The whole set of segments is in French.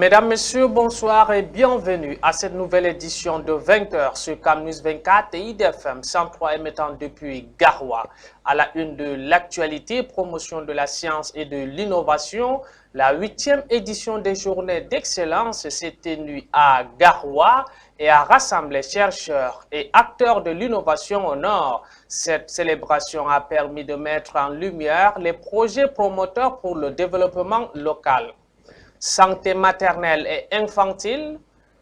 Mesdames, Messieurs, bonsoir et bienvenue à cette nouvelle édition de 20h sur Camnews 24 et IDFM 103 émettant depuis Garoua. À la une de l'actualité, promotion de la science et de l'innovation, la 8e édition des journées d'excellence s'est tenue à Garoua et a rassemblé chercheurs et acteurs de l'innovation au Nord. Cette célébration a permis de mettre en lumière les projets promoteurs pour le développement local. Santé maternelle et infantile,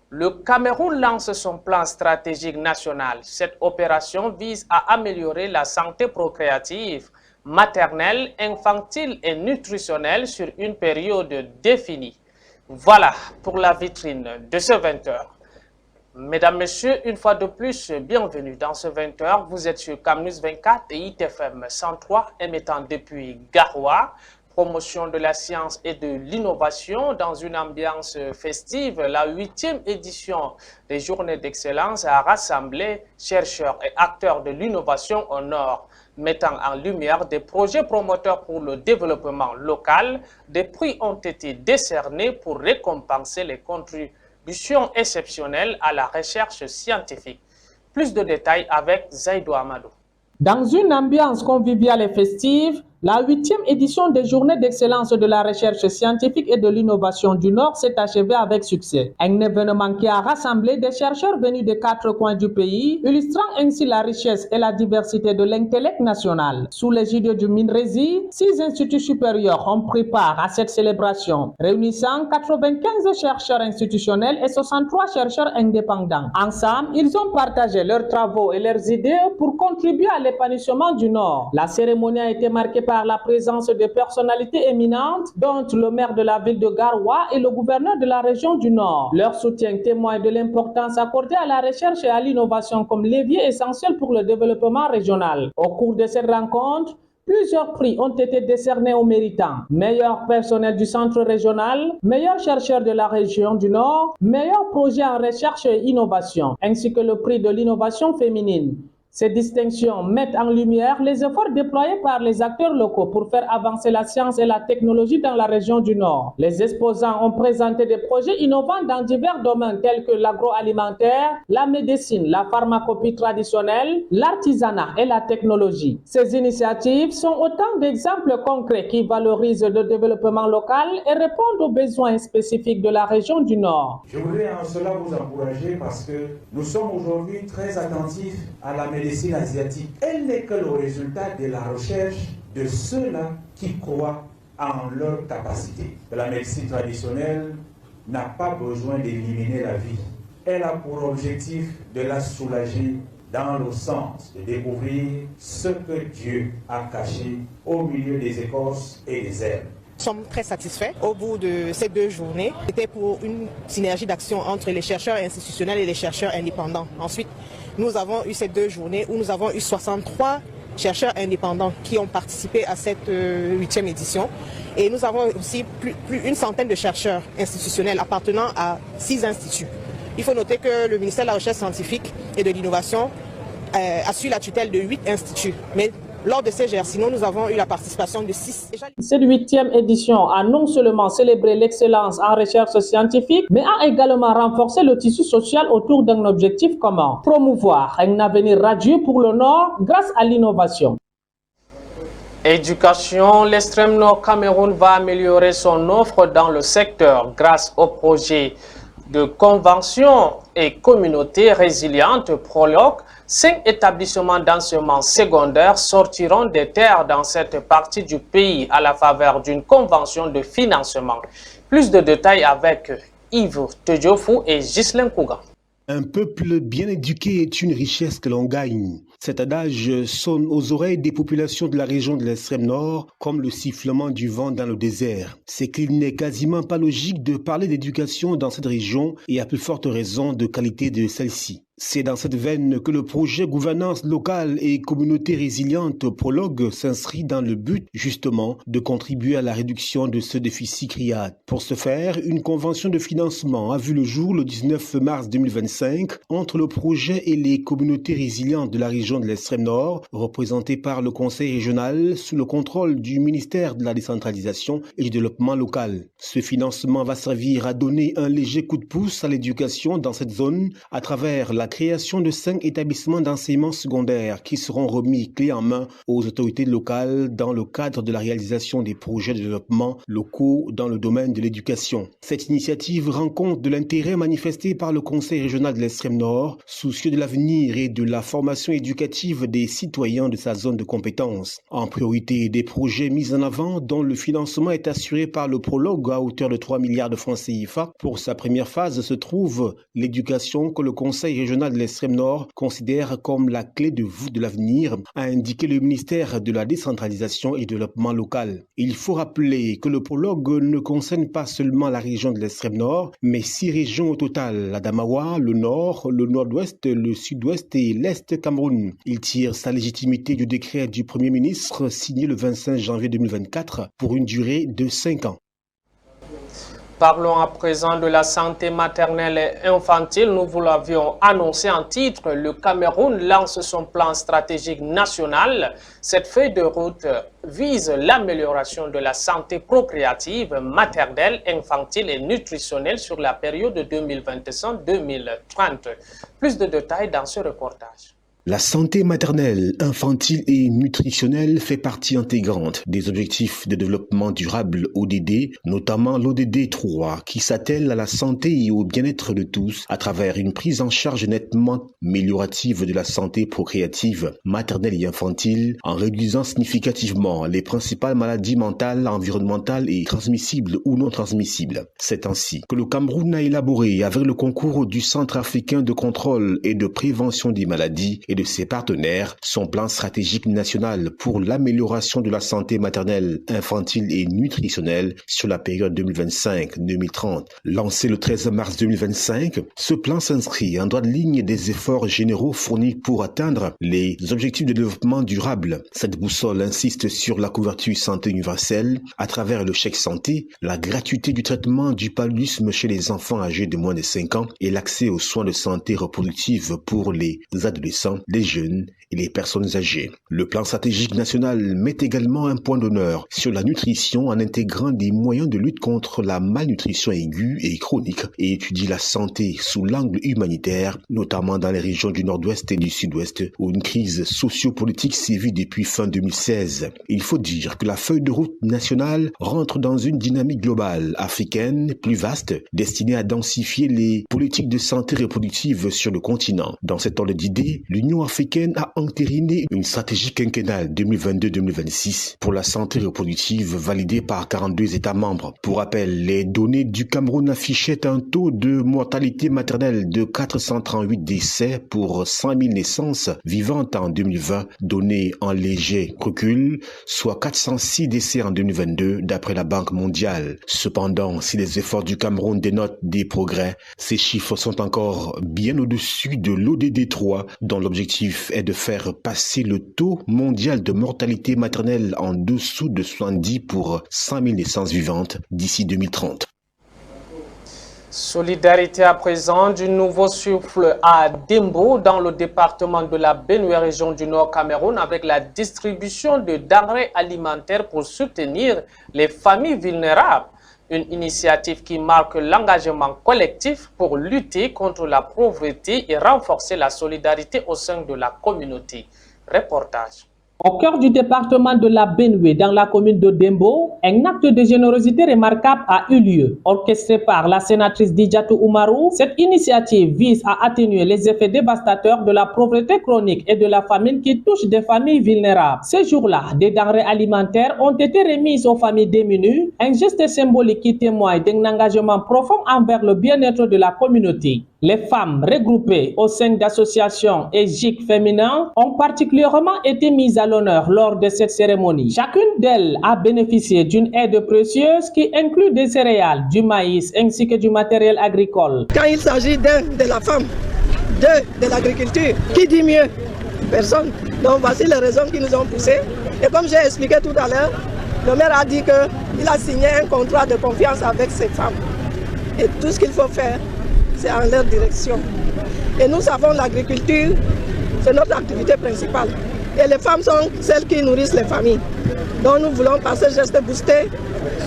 le Cameroun lance son plan stratégique national. Cette opération vise à améliorer la santé procréative, maternelle, infantile et nutritionnelle sur une période définie. Voilà pour la vitrine de ce 20h. Mesdames, Messieurs, une fois de plus, bienvenue dans ce 20h. Vous êtes sur Camnews 24 et ITFM 103, émettant depuis Garoua. Promotion de la science et de l'innovation dans une ambiance festive. La 8e édition des Journées d'excellence a rassemblé chercheurs et acteurs de l'innovation au Nord, mettant en lumière des projets promoteurs pour le développement local. Des prix ont été décernés pour récompenser les contributions exceptionnelles à la recherche scientifique. Plus de détails avec Zaïdou Amadou. Dans une ambiance conviviale et festive, la 8e édition des Journées d'excellence de la recherche scientifique et de l'innovation du Nord s'est achevée avec succès. Un événement qui a rassemblé des chercheurs venus des 4 coins du pays, illustrant ainsi la richesse et la diversité de l'intellect national. Sous l'égide du MINRESI, 6 instituts supérieurs ont pris part à cette célébration, réunissant 95 chercheurs institutionnels et 63 chercheurs indépendants. Ensemble, ils ont partagé leurs travaux et leurs idées pour contribuer à l'épanouissement du Nord. La cérémonie a été marquée par la présence de personnalités éminentes, dont le maire de la ville de Garoua et le gouverneur de la région du Nord. Leur soutien témoigne de l'importance accordée à la recherche et à l'innovation comme levier essentiel pour le développement régional. Au cours de cette rencontre, plusieurs prix ont été décernés aux méritants. Meilleur personnel du centre régional, meilleur chercheur de la région du Nord, meilleur projet en recherche et innovation, ainsi que le prix de l'innovation féminine. Ces distinctions mettent en lumière les efforts déployés par les acteurs locaux pour faire avancer la science et la technologie dans la région du Nord. Les exposants ont présenté des projets innovants dans divers domaines tels que l'agroalimentaire, la médecine, la pharmacopée traditionnelle, l'artisanat et la technologie. Ces initiatives sont autant d'exemples concrets qui valorisent le développement local et répondent aux besoins spécifiques de la région du Nord. Je voudrais en cela vous encourager parce que nous sommes aujourd'hui très attentifs à la médecine asiatique. Elle n'est que le résultat de la recherche de ceux-là qui croient en leur capacité. La médecine traditionnelle n'a pas besoin d'éliminer la vie. Elle a pour objectif de la soulager dans le sens de découvrir ce que Dieu a caché au milieu des écorces et des herbes. Nous sommes très satisfaits au bout de ces 2 journées. C'était pour une synergie d'action entre les chercheurs institutionnels et les chercheurs indépendants. Ensuite, nous avons eu ces 2 journées où nous avons eu 63 chercheurs indépendants qui ont participé à cette 8e édition. Et nous avons aussi plus une centaine de chercheurs institutionnels appartenant à 6 instituts. Il faut noter que le ministère de la Recherche scientifique et de l'Innovation assure la tutelle de 8 instituts. Mais lors de ces GERS, nous avons eu la participation de 6. Cette 8e édition a non seulement célébré l'excellence en recherche scientifique, mais a également renforcé le tissu social autour d'un objectif commun: promouvoir un avenir radieux pour le Nord grâce à l'innovation. Éducation, l'extrême nord Cameroun va améliorer son offre dans le secteur grâce au projet de convention et communauté résiliente Prologue. 5 établissements d'enseignement secondaire sortiront des terres dans cette partie du pays à la faveur d'une convention de financement. Plus de détails avec Yves Tedjofou et Ghislain Kougan. Un peuple bien éduqué est une richesse que l'on gagne. Cet adage sonne aux oreilles des populations de la région de l'extrême nord comme le sifflement du vent dans le désert. C'est qu'il n'est quasiment pas logique de parler d'éducation dans cette région et à plus forte raison de qualité de celle-ci. C'est dans cette veine que le projet Gouvernance locale et communauté résiliente Prologue s'inscrit dans le but, justement, de contribuer à la réduction de ce déficit CRIAD. Pour ce faire, une convention de financement a vu le jour le 19 mars 2025 entre le projet et les communautés résilientes de la région de l'extrême nord, représentées par le conseil régional sous le contrôle du ministère de la décentralisation et du développement local. Ce financement va servir à donner un léger coup de pouce à l'éducation dans cette zone à travers la création de 5 établissements d'enseignement secondaire qui seront remis clé en main aux autorités locales dans le cadre de la réalisation des projets de développement locaux dans le domaine de l'éducation. Cette initiative rend compte de l'intérêt manifesté par le Conseil régional de l'extrême nord, soucieux de l'avenir et de la formation éducative des citoyens de sa zone de compétence. En priorité, des projets mis en avant dont le financement est assuré par le Prologue à hauteur de 3 milliards de francs CFA. Pour sa première phase se trouve l'éducation que le Conseil régional de l'extrême nord considère comme la clé de voûte de l'avenir, a indiqué le ministère de la décentralisation et du développement local. Il faut rappeler que le Prologue ne concerne pas seulement la région de l'extrême nord, mais 6 régions au total, l'Adamawa, le nord, le nord-ouest, le sud-ouest et l'est Cameroun. Il tire sa légitimité du décret du Premier ministre signé le 25 janvier 2024 pour une durée de 5 ans. Parlons à présent de la santé maternelle et infantile. Nous vous l'avions annoncé en titre. Le Cameroun lance son plan stratégique national. Cette feuille de route vise l'amélioration de la santé procréative, maternelle, infantile et nutritionnelle sur la période 2025-2030. Plus de détails dans ce reportage. La santé maternelle, infantile et nutritionnelle fait partie intégrante des objectifs de développement durable ODD, notamment l'ODD 3, qui s'attelle à la santé et au bien-être de tous à travers une prise en charge nettement améliorative de la santé procréative, maternelle et infantile, en réduisant significativement les principales maladies mentales, environnementales et transmissibles ou non transmissibles. C'est ainsi que le Cameroun a élaboré, avec le concours du Centre africain de contrôle et de prévention des maladies, et de ses partenaires, son plan stratégique national pour l'amélioration de la santé maternelle, infantile et nutritionnelle sur la période 2025-2030. Lancé le 13 mars 2025, ce plan s'inscrit en droite ligne des efforts généraux fournis pour atteindre les objectifs de développement durable. Cette boussole insiste sur la couverture santé universelle à travers le chèque santé, la gratuité du traitement du paludisme chez les enfants âgés de moins de 5 ans et l'accès aux soins de santé reproductive pour les adolescents, les jeunes et les personnes âgées. Le plan stratégique national met également un point d'honneur sur la nutrition en intégrant des moyens de lutte contre la malnutrition aiguë et chronique et étudie la santé sous l'angle humanitaire, notamment dans les régions du nord-ouest et du sud-ouest où une crise sociopolitique sévit depuis fin 2016. Il faut dire que la feuille de route nationale rentre dans une dynamique globale africaine plus vaste destinée à densifier les politiques de santé reproductive sur le continent. Dans cet ordre d'idées, l'Union africaine a entériné une stratégie quinquennale 2022-2026 pour la santé reproductive validée par 42 États membres. Pour rappel, les données du Cameroun affichaient un taux de mortalité maternelle de 438 décès pour 100 000 naissances vivantes en 2020, données en léger recul, soit 406 décès en 2022 d'après la Banque mondiale. Cependant, si les efforts du Cameroun dénotent des progrès, ces chiffres sont encore bien au-dessus de l'ODD 3 dont l'objectif est de faire passer le taux mondial de mortalité maternelle en dessous de 70 pour 100 000 naissances vivantes d'ici 2030. Solidarité à présent, du nouveau souffle à Dembo dans le département de la Benue, région du Nord Cameroun, avec la distribution de denrées alimentaires pour soutenir les familles vulnérables. Une initiative qui marque l'engagement collectif pour lutter contre la pauvreté et renforcer la solidarité au sein de la communauté. Reportage. Au cœur du département de la Benue, dans la commune de Dembo, un acte de générosité remarquable a eu lieu. Orchestré par la sénatrice Dijatou Oumarou, cette initiative vise à atténuer les effets dévastateurs de la pauvreté chronique et de la famine qui touche des familles vulnérables. Ces jours-là, des denrées alimentaires ont été remises aux familles démunies, un geste symbolique qui témoigne d'un engagement profond envers le bien-être de la communauté. Les femmes regroupées au sein d'associations et GIC féminins ont particulièrement été mises à l'honneur lors de cette cérémonie. Chacune d'elles a bénéficié d'une aide précieuse qui inclut des céréales, du maïs ainsi que du matériel agricole. Quand il s'agit d'aide de la femme, de l'agriculture. Qui dit mieux? Personne. Donc voici les raisons qui nous ont poussés. Et comme j'ai expliqué tout à l'heure, le maire a dit qu'il a signé un contrat de confiance avec ces femmes. Et tout ce qu'il faut faire, c'est en leur direction. Et nous savons l'agriculture, c'est notre activité principale. Et les femmes sont celles qui nourrissent les familles. Donc nous voulons par ce geste booster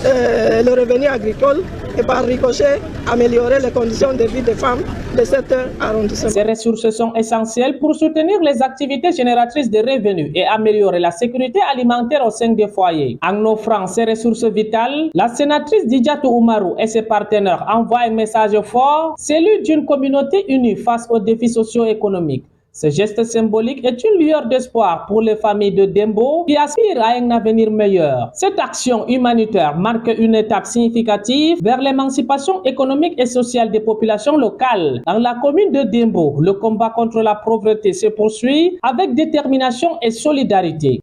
le revenu agricole et par ricochet améliorer les conditions de vie des femmes de cet arrondissement. Ces ressources sont essentielles pour soutenir les activités génératrices de revenus et améliorer la sécurité alimentaire au sein des foyers. En offrant ces ressources vitales, la sénatrice Didiatou Oumarou et ses partenaires envoient un message fort, celui d'une communauté unie face aux défis socio-économiques. Ce geste symbolique est une lueur d'espoir pour les familles de Dembo qui aspirent à un avenir meilleur. Cette action humanitaire marque une étape significative vers l'émancipation économique et sociale des populations locales. Dans la commune de Dembo, le combat contre la pauvreté se poursuit avec détermination et solidarité.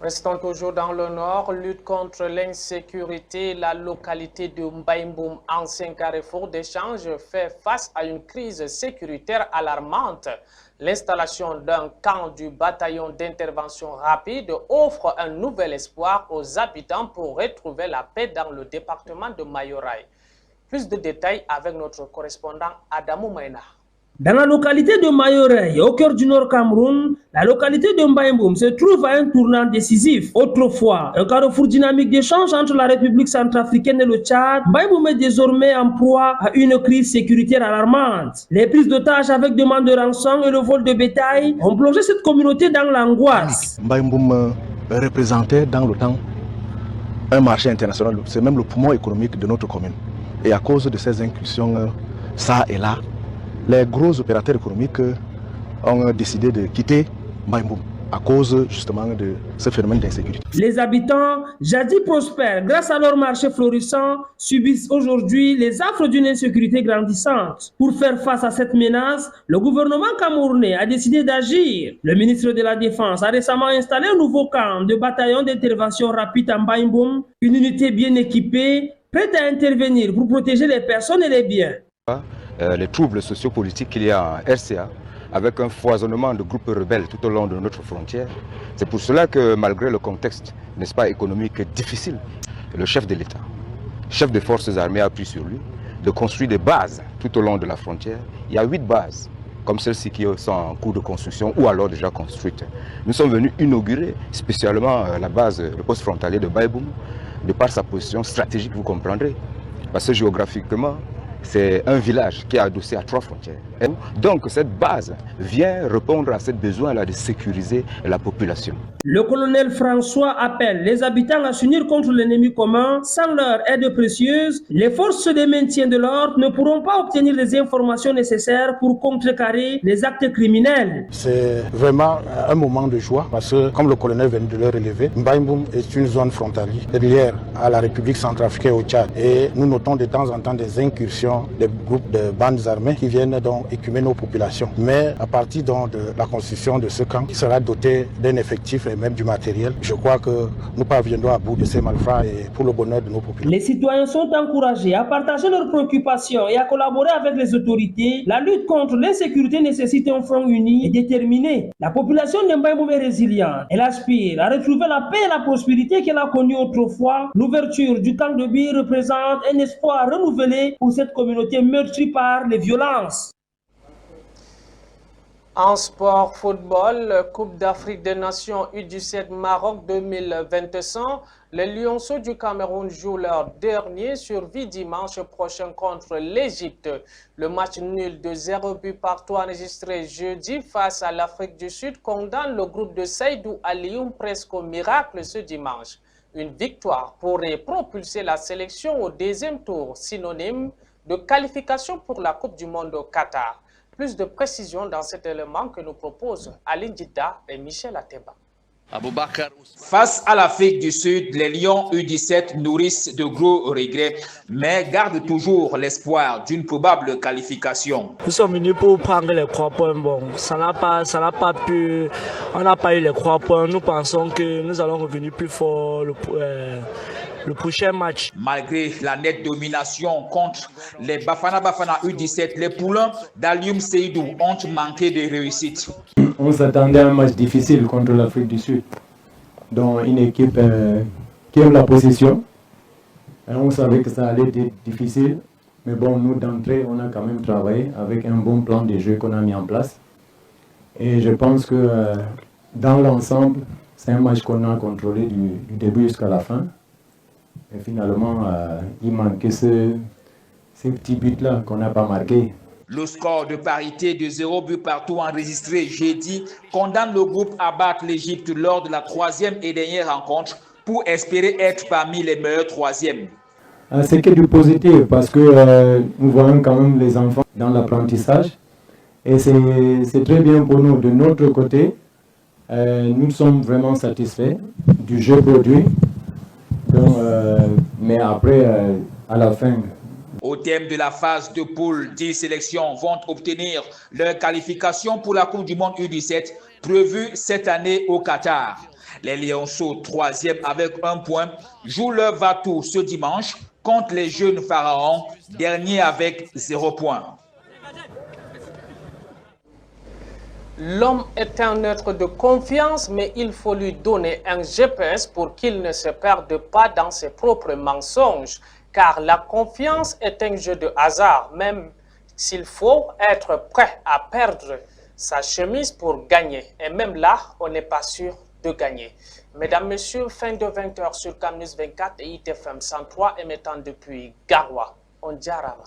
Restons toujours dans le nord, lutte contre l'insécurité. La localité de Mbaïmboum, ancien carrefour d'échange, fait face à une crise sécuritaire alarmante. L'installation d'un camp du bataillon d'intervention rapide offre un nouvel espoir aux habitants pour retrouver la paix dans le département de Mayorai. Plus de détails avec notre correspondant Adamou Maïna. Dans la localité de Mayorai, au cœur du Nord Cameroun, la localité de Mbaïmboum se trouve à un tournant décisif. Autrefois, un carrefour dynamique d'échange entre la République centrafricaine et le Tchad, Mbaïmboum est désormais en proie à une crise sécuritaire alarmante. Les prises d'otages avec demande de rançon et le vol de bétail ont plongé cette communauté dans l'angoisse. Mbaïmboum représentait dans le temps un marché international, c'est même le poumon économique de notre commune. Et à cause de ces incursions, ça et là, les gros opérateurs économiques ont décidé de quitter Mbaïmboum à cause justement de ce phénomène d'insécurité. Les habitants, jadis prospères grâce à leur marché florissant, subissent aujourd'hui les affres d'une insécurité grandissante. Pour faire face à cette menace, le gouvernement camerounais a décidé d'agir. Le ministre de la Défense a récemment installé un nouveau camp de bataillon d'intervention rapide à Mbaïmboum, une unité bien équipée, prête à intervenir pour protéger les personnes et les biens. Les troubles sociopolitiques qu'il y a en RCA, avec un foisonnement de groupes rebelles tout au long de notre frontière. C'est pour cela que malgré le contexte, n'est-ce pas, économique difficile, le chef de l'État, chef des forces armées a pris sur lui de construire des bases tout au long de la frontière. Il y a 8 bases, comme celles-ci qui sont en cours de construction ou alors déjà construites. Nous sommes venus inaugurer spécialement la base, le poste frontalier de Mbaïmboum, de par sa position stratégique, vous comprendrez, parce que géographiquement, c'est un village qui est adossé à 3 frontières. Et donc cette base vient répondre à ce besoin-là de sécuriser la population. Le colonel François appelle les habitants à s'unir contre l'ennemi commun. Sans leur aide précieuse, les forces de maintien de l'ordre ne pourront pas obtenir les informations nécessaires pour contrecarrer les actes criminels. C'est vraiment un moment de joie parce que, comme le colonel vient de le relever, Mbaïmboum est une zone frontalière à la République centrafricaine et au Tchad. Et nous notons de temps en temps des incursions des groupes de bandes armées qui viennent donc écumer nos populations. Mais à partir donc de la construction de ce camp qui sera doté d'un effectif et même du matériel, je crois que nous parviendrons à bout de ces malfrats et pour le bonheur de nos populations. Les citoyens sont encouragés à partager leurs préoccupations et à collaborer avec les autorités. La lutte contre l'insécurité nécessite un front uni et déterminé. La population de Mbaïmboum est résiliente. Elle aspire à retrouver la paix et la prospérité qu'elle a connue autrefois. L'ouverture du camp de Bi représente un espoir renouvelé pour cette communauté meurtrie par les violences. En sport football, Coupe d'Afrique des Nations U17 Maroc 2025, les Lionceaux du Cameroun jouent leur dernier survie dimanche prochain contre l'Égypte. Le match nul de 0 but partout enregistré jeudi face à l'Afrique du Sud condamne le groupe de Seydou Alioum presque au miracle ce dimanche. Une victoire pourrait propulser la sélection au deuxième tour, synonyme de qualification pour la Coupe du Monde au Qatar. Plus de précisions dans cet élément que nous proposent Aline Dida et Michel Ateba. Face à l'Afrique du Sud, les Lions U17 nourrissent de gros regrets, mais gardent toujours l'espoir d'une probable qualification. Nous sommes venus pour prendre les 3 points. Bon, ça n'a pas pu. On n'a pas eu les 3 points. Nous pensons que nous allons revenir plus fort le prochain match. Malgré la nette domination contre les Bafana U17, les poulains d'Alioum Seydou ont manqué de réussite. On s'attendait à un match difficile contre l'Afrique du Sud, dont une équipe qui aime la possession. Et on savait que ça allait être difficile, mais bon, nous d'entrée, on a quand même travaillé avec un bon plan de jeu qu'on a mis en place. Et je pense que dans l'ensemble, c'est un match qu'on a contrôlé du début jusqu'à la fin. Et finalement, il manquait ces petits buts-là qu'on n'a pas marqués. Le score de parité de 0 but partout enregistré jeudi condamne le groupe à battre l'Égypte lors de la 3e et dernière rencontre pour espérer être parmi les meilleurs 3e. C'est que du positif parce que nous voyons quand même les enfants dans l'apprentissage et c'est très bien pour nous. De notre côté, nous sommes vraiment satisfaits du jeu produit. Donc, mais après, à la fin... Au thème de la phase de poule, 10 sélections vont obtenir leur qualification pour la Coupe du Monde U17 prévue cette année au Qatar. Les Lionceaux, 3e avec 1 point, jouent leur va-tout ce dimanche contre les jeunes Pharaons, dernier avec 0 point. L'homme est un être de confiance, mais il faut lui donner un GPS pour qu'il ne se perde pas dans ses propres mensonges. Car la confiance est un jeu de hasard, même s'il faut être prêt à perdre sa chemise pour gagner. Et même là, on n'est pas sûr de gagner. Mesdames, Messieurs, fin de 20h sur Camnews 24 et ITFM 103 émettant depuis Garoua. On diarava.